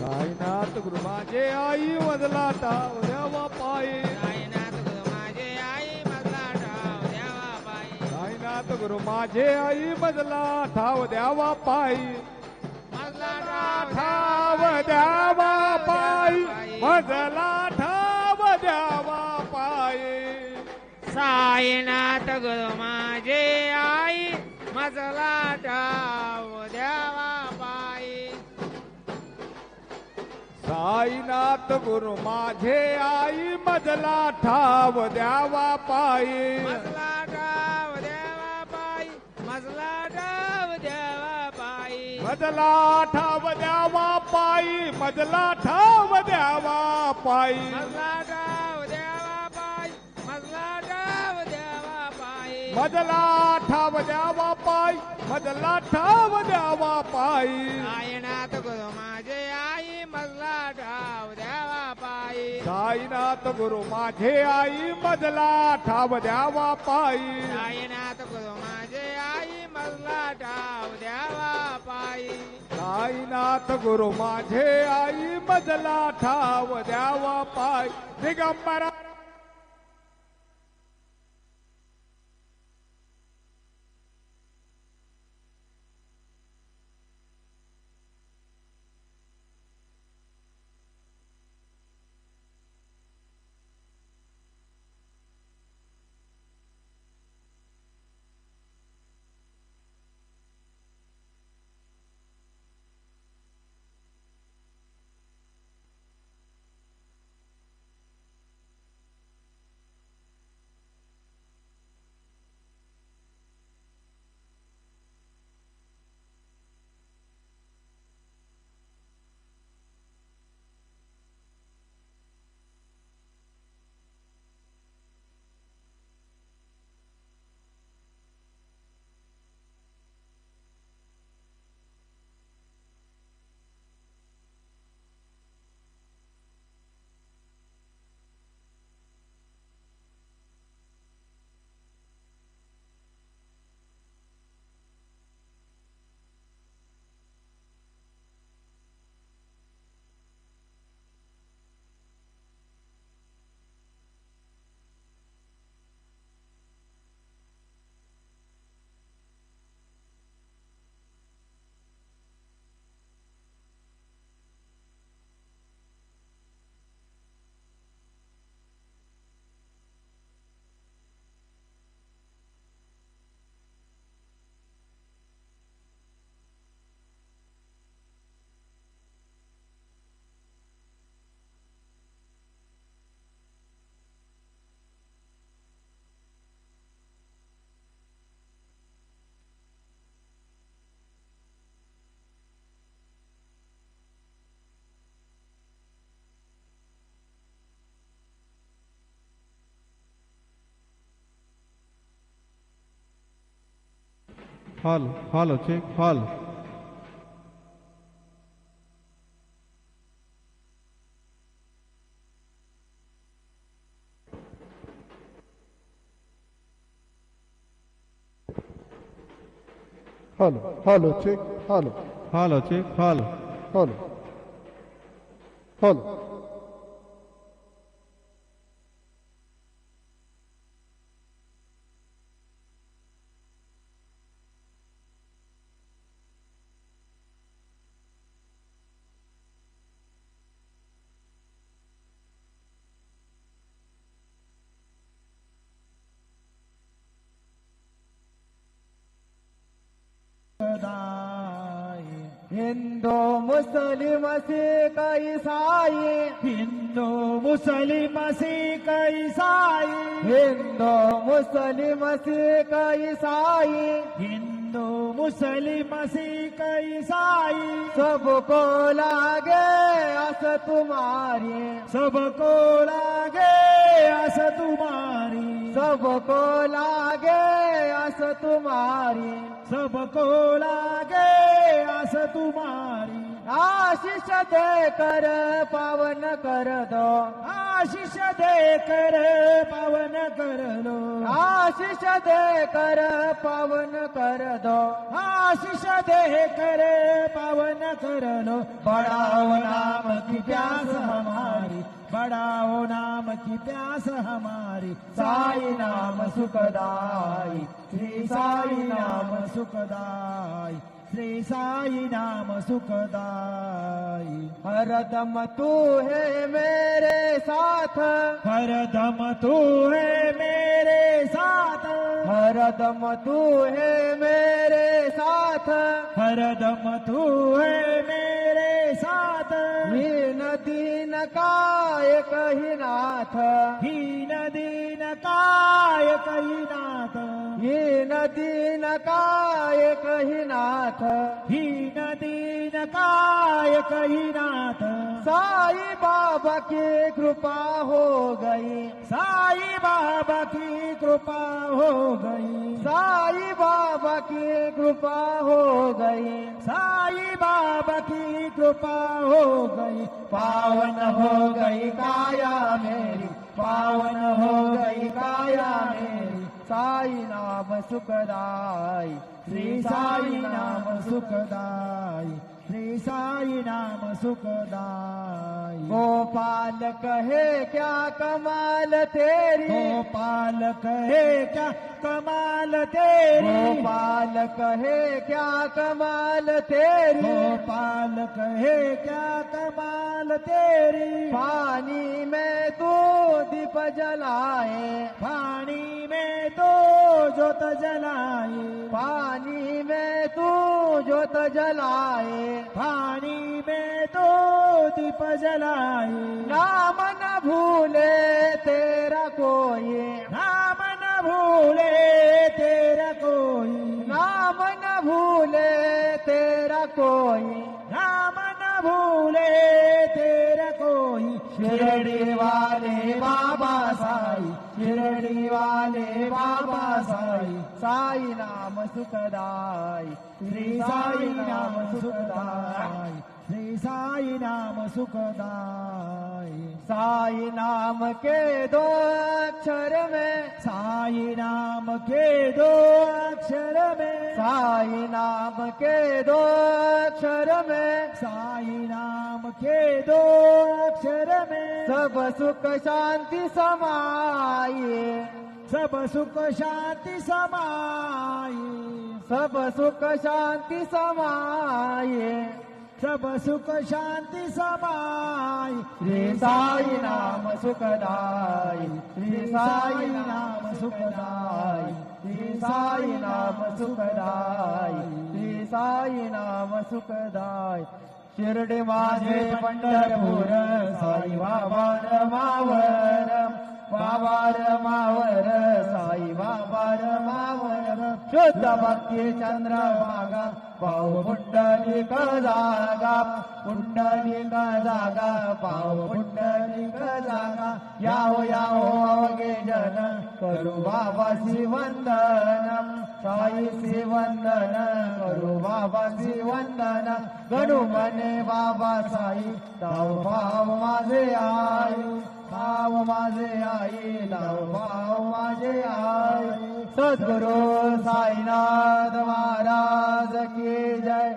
साईनाथ गुरु माझे आई मजला ठाव द्यावा पायी. साईनाथ गुरु माझे आई मजला ठाव द्यावा पायी. साईनाथ गुरु माझे आई मजला ठाव द्यावा पायी. मजला ठाव द्यावा पायी. मजला ठाव द्यावा पायी. साईनाथ गुरु माझे आई मजला ठाव द्यावा पायी. साईनाथ गुरु माझे आई मजला ठाव द्यावा पायी. मजला ठाव द्यावा पायी. मजला ठाव द्यावा पायी. मजला ठाव द्यावा पायी. मजला ठाव द्यावा पायी. मजला ठाव द्यावा पायी. मजला ठाव द्यावा पायी. मजला ठाव द्यावा पायी. मजला ठाव द्यावा पायी. साईनाथ गुरु माझे आई मजला ठाव द्यावा पायी. साईनाथ गुरु माझे आई मजला ठाव द्यावा पायी. साईनाथ गुरु माझे आई मजला ठाव द्यावा पायी. साईनाथ गुरु माझे आई मजला ठाव द्यावा पायी. Digambara Halo, check, halo. Halo, check, halo, Halo, check, halo. halo, halo. Hindu मुस्लिम सिख ईसाई हिंदू मुस्लिम सिख ईसाई हिंदू मुस्लिम सिख ईसाई हिंदू मुस्लिम सिख ईसाई सबको लागे अस तुम्हारी सबको लागे आस तुम्हारी सबको लागे अस तुम्हारी सबको लागे आस तुम्हारी आशीष दे कर पावन कर दो आशीष दे कर पावन कर लो आशीष दे कर पावन कर दो आशीष दे कर पावन कर लो बढ़ाओ नाम की प्यास हमारी बढ़ाओ नाम की प्यास हमारी साई नाम सुखदाई श्री साई नाम सुखदाई श्री साई नाम सुखदाई हरदम तू है मेरे साथ हरदम तू है मेरे साथ हरदम तू है मेरे साथ हरदम तू है मेरे साथ हीन दीन का एक ही नाथ हीन दीन काय कही नाथ हीन दीन का एक ही नाथ हीन दीन काय कही नाथ साई बाबा की कृपा हो गई साई बाबा की कृपा हो गई साई बाबा की कृपा हो गई साई बाबा की कृपा हो गई पावन हो गई काया मेरी पावन हो गई काया मेरी साई नाम सुखदाई श्री साई नाम सुखदाई श्री साई नाम सुखदाई गोपाल कहे क्या कमाल तेरी गोपाल कहे क्या कमाल तेरी गोपाल कहे क्या कमाल तेरी गोपाल कहे क्या कमाल तेरी पानी में तू दीप जलाए पानी में तो जोत जलाए पानी में तू जोत जलाए पानी में तो दीप जलाए नाम न भूले तेरा कोई नाम न भूले तेरा कोई नाम न भूले तेरा कोई नाम न भूले तेरा कोई शिरडी वाले बाबा साई शिरडी वाले बाबा साई साई नाम सुखदाई श्री साई नाम सुखदाई श्री साई नाम सुखदाई साई नाम के दो अक्षर में साई नाम के दो अक्षर में साई नाम के दो अक्षर में साई नाम के दो अक्षर में सब सुख शांति समाये सब सुख शांति समाये सब सुख शांति समाये सब सुख शांति समाये श्री साई नाम सुखदाई श्री साई नाम सुखदाई श्री साई नाम सुखदाई श्री साई नाम सुखदाई शिर्डी माझे पंढरपूर साई बाबा रमावर बाबा रमावर साई बाबा रमावर शुद्ध भक्ती चंद्रभागा पाव पुंडलिक जागा पुंडलिक जागा पाव पुंडलिक जागा याहो याहो अवघे जन करू बाबासी वंदन साईसी वंदन करू बाबासी वंदन गणू मने बाबा साई दाव भाव माझे आई भाव माझे आई दाव भाव माझे आई सद्गुरु साईनाथ महाराज की जय।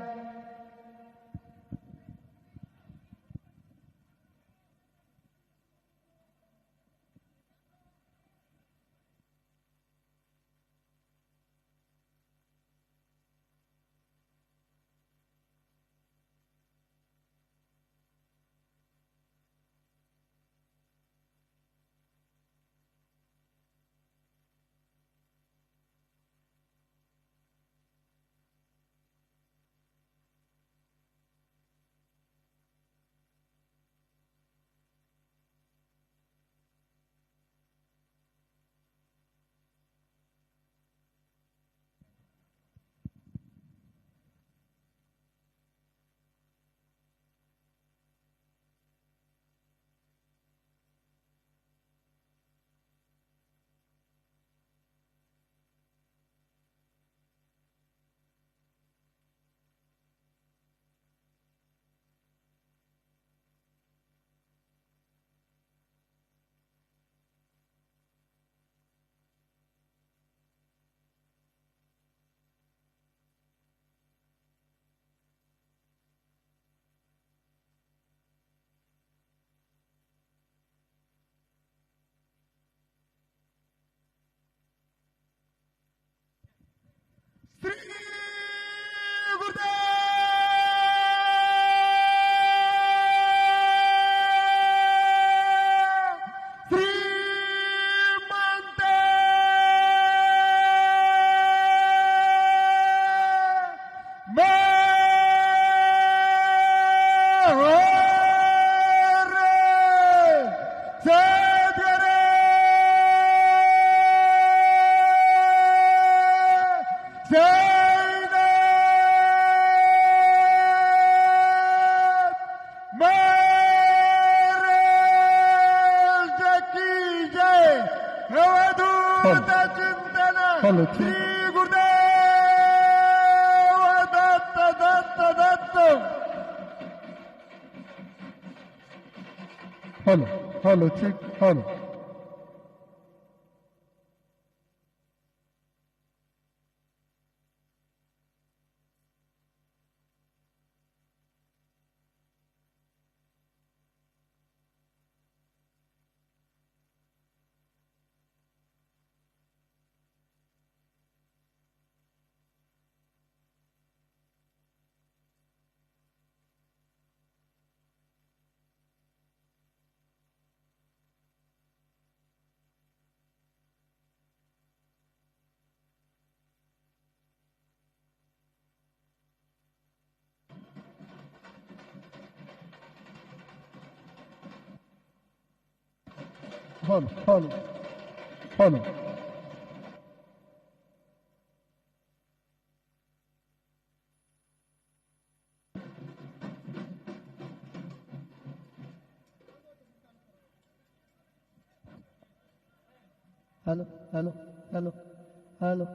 Check Shri Gurudev Datta Datta Datta hello check hello hello hello hello hello hello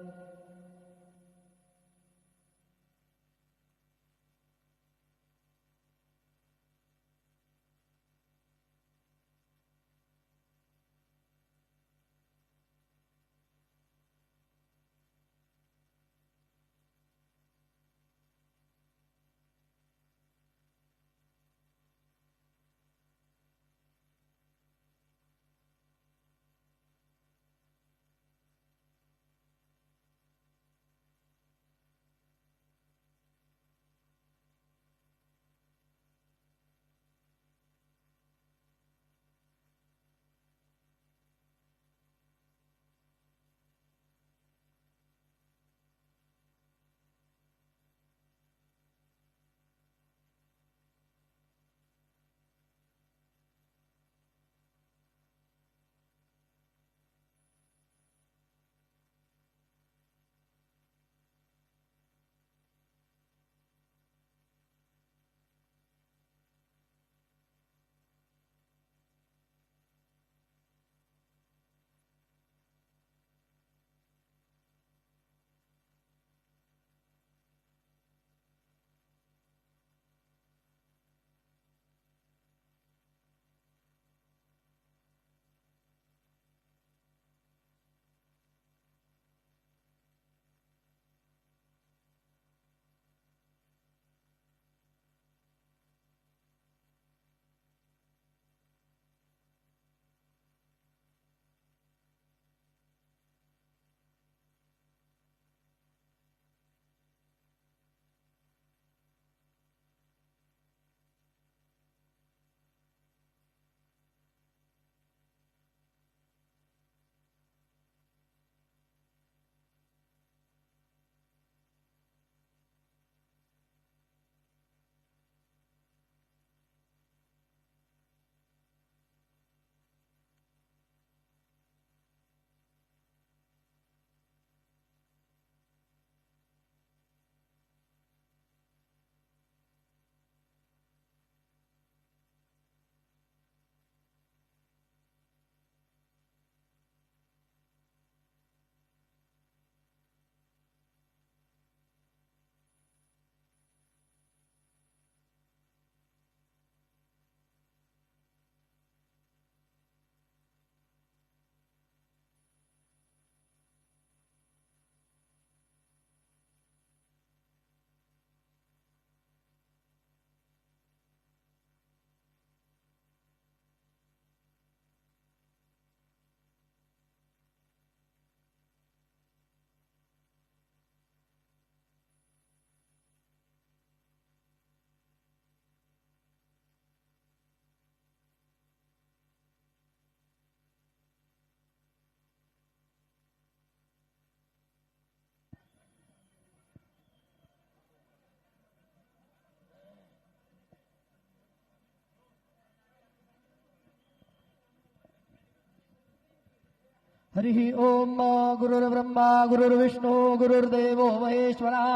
हरिः ओम गुरुर्ब्रह्मा गुरुर्विष्णू गुरुर्देवो महेश्वरः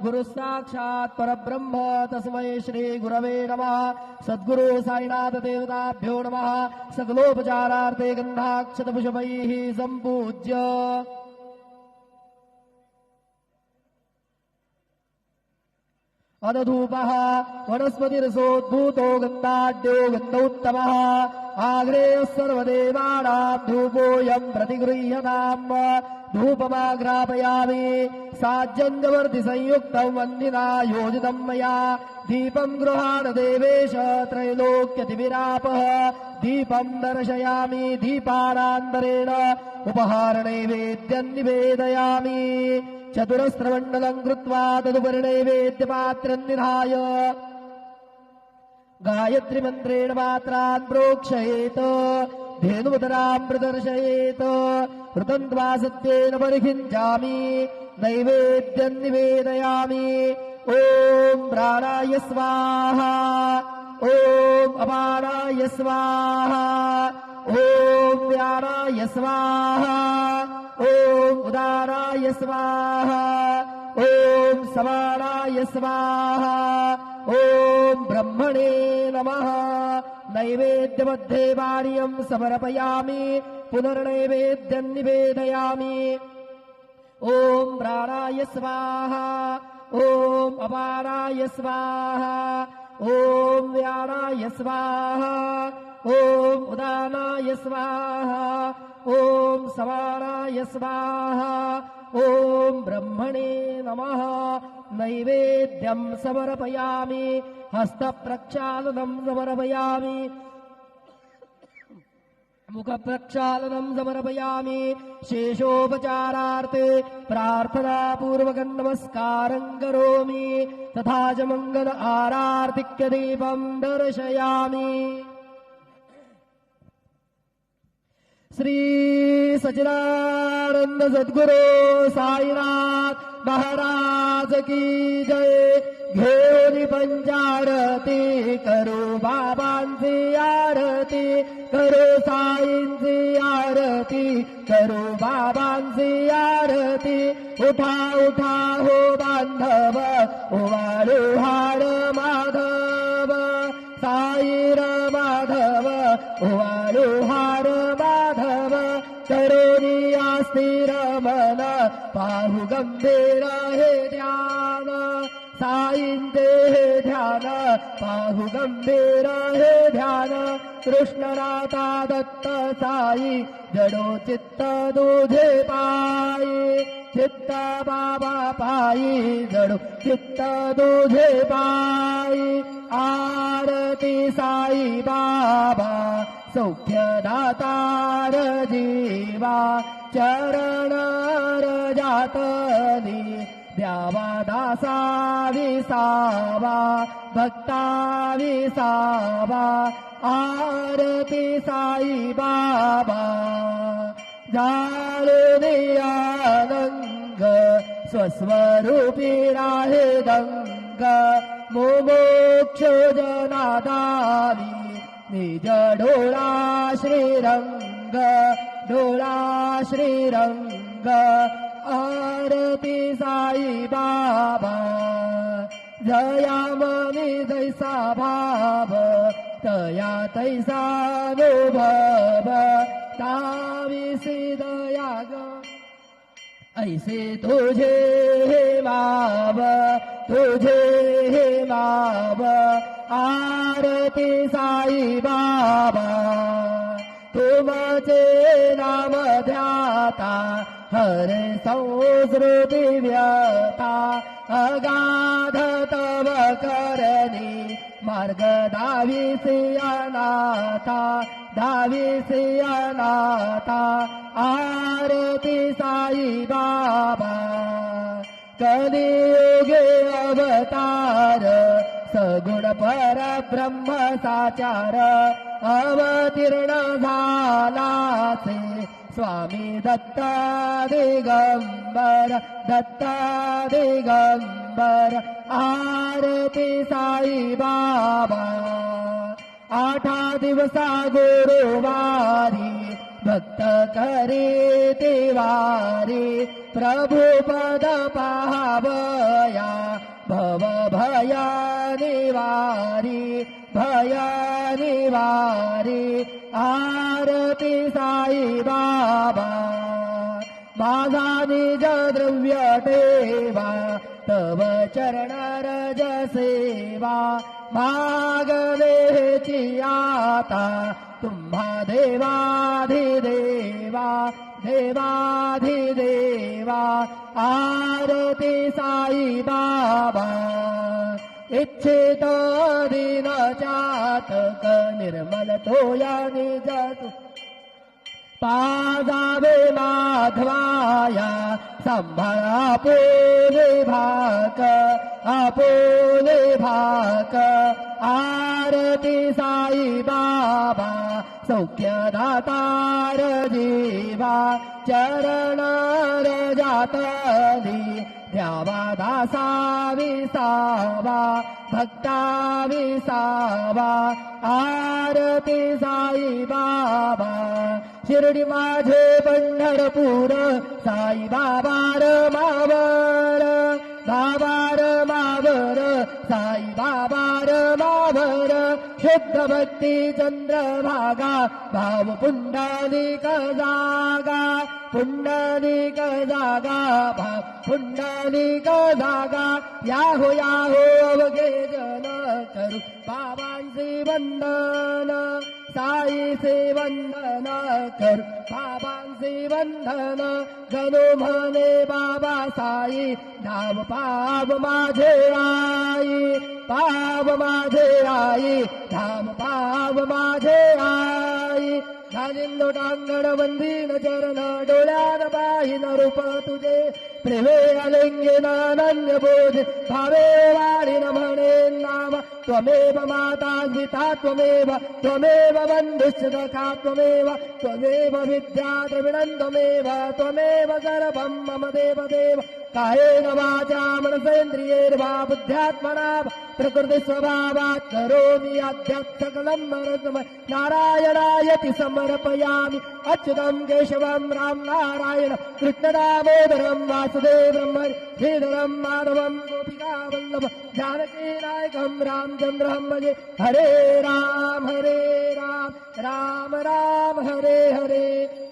गुरुः साक्षात् परब्रह्म तस्मै श्री गुरवे नमः। सद्गुरु साईनाथ देवताभ्यो नमः। सकलोपचारार्थे गन्धाक्षतपुष्पैः सम्पूज्य अनधूपः वनस्पतिरसोद्भूतो गन्धाढ्यो गन्धोत्तमः आग्नेयः सर्वदेवानां धूपोऽयं प्रतिगृह्यताम् धूपमाग्रापयामि साज्जन्यवर्तिसंयुक्तं वह्निना योजितं मया दीपं गृहाण देवेश त्रैलोक्यतिविरापः दीपं दर्शयामि दीपानान्तरेण उपहारनैवेद्यं निवेदयामि चतुरस्रमण्डलं कृत्वा तदुपरि नैवेद्यपात्रं निधाय गायत्रीमन्त्रेण मात्रान् प्रोक्षयेत धेनुमुदरां प्रदर्शयेत कृतन्त्वा सत्येन परिखिञ्चामि नैवेद्यं निवेदयामि ॐ प्राणाय स्वाहा ॐ अपानाय स्वाहा ॐ व्यानाय स्वाहा ॐ उदाराय स्वाहा ॐ समानाय स्वाहा ॐ ब्रह्मणे नमः नैवेद्यमध्ये वार्यं समर्पयामि पुनर्नैवेद्यं निवेदयामि ॐ प्राणाय स्वाहा ॐ अपानाय स्वाहा ॐ व्यानाय स्वाहा ॐ उदानाय स्वाहा ॐ समानाय स्वाहा ॐ ब्रह्मणे नमः नैवेद्यं समर्पयामि हस्तप्रक्षालनं समर्पयामि मुखप्रक्षालनं समर्पयामि शेषोपचारार्थे प्रार्थनापूर्वकं नमस्कारं करोमि तथा च मंगल आरार्तिक्यदीपं दर्शयामि श्री सच्चिदानंद सद्गुरु साईनाथ महाराज की जय घेऊन पंचारती करो बाबांची आरती करो साईंची आरती करो बाबांची आरती उठा उठा हो बांधव ओवाळू हार माधव साईर माधव ओवाळू हार माधव करोनी आस्थिर मन पाहू गंभीर हे ध्यान साईंचे हे ध्यान पाहू गंभीर हे ध्यान कृष्णनाथा दत्त साई जडो चित्त तुझे पायी चित्त बाबा पायी जडो चित्त तुझे पायी आरती साई बाबा सौख्यदातार जीवा चरण रजातनी द्यावा दासा विसावा भक्ता विसावा आरती साई बाबा जाळूनी आनंग स्वस्वरूपी राहे दंग मोमोक्ष जनादारी निज डोळा श्रीरंग डोळा श्रीरंग आरती साई बाबा जयामनी जैसा भाव तया तैसा अनुभव ताविसी दया ग ऐसे तुझे हे माव तुझे हे माव आरती साई बाबा तुमचे नाम ध्याता हरे संस्कृती व्यथा अगाध तव करणी मार्ग दाविसी अनाथा दाविसी अनाथा आरती साई बाबा कलियुगे अवतार सगुण परब्रह्म साचार अवतीर्ण झालासे स्वामी दत्ता दिगंबर दत्ता दिगंबर आरती साई बाबा आठा दिवसा गुरुवारी भक्त करी तिवारी प्रभु पद पावया भव भया निवारी भया निवारी आरती साई बाबा माझा निज द्रव्य ठेवा तव चरण रज सेवा मागवेची आता तुम्हा देवाधिदेवा देवाधिदेवा आरती साई बाबा इच्छित दिन चातक निर्मल तोया निजतु पाजावे माधवाया सांभाळा आपुले भाक आरती साई बाबा सौख्यदातार जीवा चरण रजातली द्यावा दासा विसावा भक्ता विसावा आरती साई बाबा शिर्डी माझे पंढरपूर साई बाबार मावर बाबार मावर साई बाबार मावर शुद्ध भक्ती चंद्रभागा भाव पुंडलिक जागा पुंडलिक जागा भाव पुंडलिक जागा याहो याहो अवघे जन करू बाबांचे वंदन साईचे वंदन करू बाबांचे वंदन गणो म्हणे बाबा साई धाम पाव माझे आई पाव माझे आई धाम पाव माझे आई झालिंदो टांगण वंदीन चरण डोळ्यान पाहिन रूप तुझे प्रेमे अलिंगेन अनन्य बोध भावे वाढीन म्हणे नाम त्वमेव माता पिता त्वमेव बंधुश्च सखा त्वमेव विद्या द्रविणं त्वमेव सर्वं मम देव कायेन वाचा मनसेन्द्रियैर्वा बुद्ध्यात्मना प्रकृति स्वभावात् करोमि यद्यत् सकलं परस्मै नारायणायति समर्पयामि अच्युतं केशवं राम नारायण कृष्णदामोदरं वासुदेवं श्रीधरं माधवं गोपिकावल्लभ जानकीनायकं रामचन्द्रं भजे हरे राम राम राम हरे हरे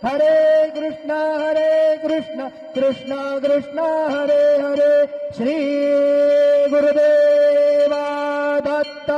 हरे कृष्ण कृष्ण कृष्ण हरे हरे श्री गुरुदेवा दत्त